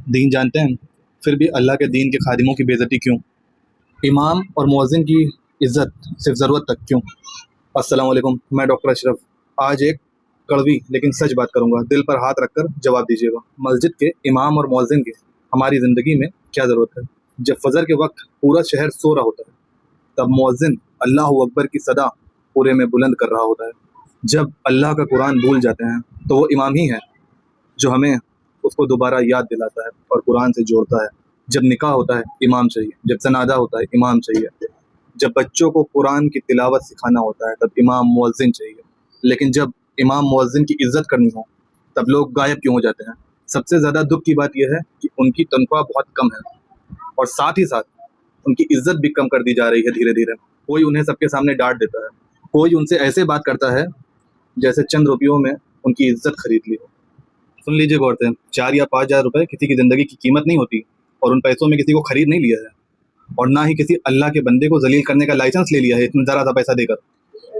دین جانتے ہیں پھر بھی اللہ کے دین کے خادموں کی بے عزتی کیوں؟ امام اور مؤذن کی عزت صرف ضرورت تک کیوں؟ السلام علیکم، میں ڈاکٹر اشرف۔ آج ایک کڑوی لیکن سچ بات کروں گا، دل پر ہاتھ رکھ کر جواب دیجیے گا۔ مسجد کے امام اور مؤذن کی ہماری زندگی میں کیا ضرورت ہے؟ جب فجر کے وقت پورا شہر سو رہا ہوتا ہے تب مؤذن اللہ اکبر کی صدا پورے میں بلند کر رہا ہوتا ہے۔ جب اللہ کا قرآن بھول جاتے ہیں تو وہ امام ہی ہے جو ہمیں اس کو دوبارہ یاد دلاتا ہے اور قرآن سے جوڑتا ہے۔ جب نکاح ہوتا ہے امام چاہیے، جب جنازہ ہوتا ہے امام چاہیے، جب بچوں کو قرآن کی تلاوت سکھانا ہوتا ہے تب امام مؤذن چاہیے۔ لیکن جب امام مؤذن کی عزت کرنی ہو تب لوگ غائب کیوں ہو جاتے ہیں؟ سب سے زیادہ دکھ کی بات یہ ہے کہ ان کی تنخواہ بہت کم ہے اور ساتھ ہی ساتھ ان کی عزت بھی کم کر دی جا رہی ہے دھیرے دھیرے۔ کوئی انہیں سب کے سامنے ڈانٹ دیتا ہے، کوئی ان سے ایسے بات کرتا ہے جیسے چند روپیوں میں ان کی عزت خرید لی ہو۔ سن لیجیے غور سے، 4 یا 5 ہزار روپے کسی کی زندگی کی قیمت نہیں ہوتی، اور ان پیسوں میں کسی کو خرید نہیں لیا ہے، اور نہ ہی کسی اللہ کے بندے کو ذلیل کرنے کا لائسنس لے لیا ہے اتنا ذرا سا پیسہ دے کر۔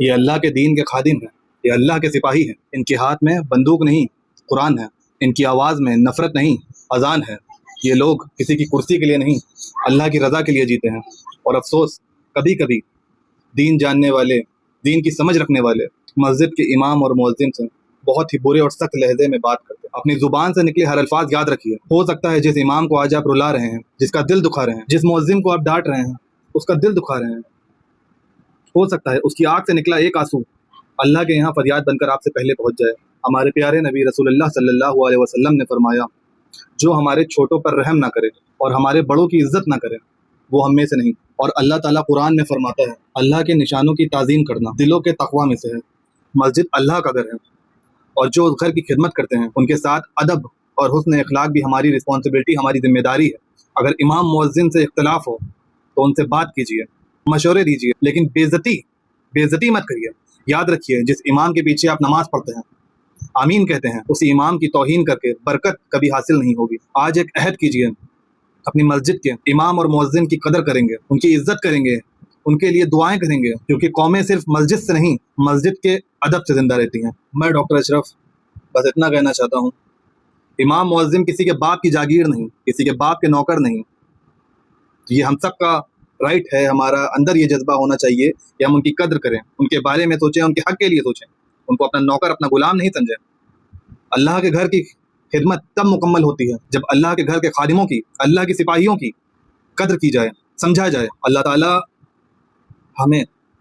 یہ اللہ کے دین کے خادم ہیں، یہ اللہ کے سپاہی ہیں۔ ان کے ہاتھ میں بندوق نہیں قرآن ہے، ان کی آواز میں نفرت نہیں اذان ہے۔ یہ لوگ کسی کی کرسی کے لیے نہیں، اللہ کی رضا کے لیے جیتے ہیں۔ اور افسوس، کبھی کبھی دین جاننے والے، دین کی سمجھ رکھنے والے مسجد کے امام اور مؤذن سے بہت ہی برے اور سخت لہجے میں بات کرتے ہیں۔ اپنی زبان سے نکلے ہر الفاظ یاد رکھیے۔ ہو سکتا ہے جس امام کو آج آپ رلا رہے ہیں، جس کا دل دکھا رہے ہیں، جس مؤذن کو آپ ڈانٹ رہے ہیں اس کا دل دکھا رہے ہیں، ہو سکتا ہے اس کی آنکھ سے نکلا ایک آنسو اللہ کے یہاں فریاد بن کر آپ سے پہلے پہنچ جائے۔ ہمارے پیارے نبی رسول اللہ صلی اللہ علیہ وسلم نے فرمایا، جو ہمارے چھوٹوں پر رحم نہ کرے اور ہمارے بڑوں کی عزت نہ کرے وہ ہم میں سے نہیں۔ اور اللہ تعالیٰ قرآن میں فرماتا ہے، اللہ کے نشانوں کی تعظیم کرنا دلوں کے تقویٰ میں سے ہے۔ مسجد اللہ کا گھر ہے، اور جو اس گھر کی خدمت کرتے ہیں ان کے ساتھ ادب اور حسن اخلاق بھی ہماری رسپانسبلٹی، ہماری ذمہ داری ہے۔ اگر امام مؤذن سے اختلاف ہو تو ان سے بات کیجیے، مشورے دیجیے، لیکن بے عزتی مت کریے۔ یاد رکھیے، جس امام کے پیچھے آپ نماز پڑھتے ہیں، آمین کہتے ہیں، اسی امام کی توہین کر کے برکت کبھی حاصل نہیں ہوگی۔ آج ایک عہد کیجیے، اپنی مسجد کے امام اور مؤذن کی قدر کریں گے، ان کی عزت کریں گے، ان کے لیے دعائیں کریں گے، کیونکہ قومیں صرف مسجد سے نہیں، مسجد کے ادب سے زندہ رہتی ہیں۔ میں ڈاکٹر اشرف بس اتنا کہنا چاہتا ہوں، امام مؤذن کسی کے باپ کی جاگیر نہیں، کسی کے باپ کے نوکر نہیں۔ یہ ہم سب کا رائٹ ہے، ہمارا اندر یہ جذبہ ہونا چاہیے کہ ہم ان کی قدر کریں، ان کے بارے میں سوچیں، ان کے حق کے لیے سوچیں، ان کو اپنا نوکر، اپنا غلام نہیں سمجھیں۔ اللہ کے گھر کی خدمت تب مکمل ہوتی ہے جب اللہ کے گھر کے خادموں کی، اللہ کے سپاہیوں کی قدر کی جائے، سمجھا جائے۔ اللہ تعالیٰ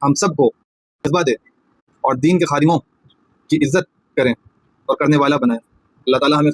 ہم سب کو جذبہ دے اور دین کے خادموں کی عزت کریں اور کرنے والا بنائے۔ اللہ تعالیٰ ہمیں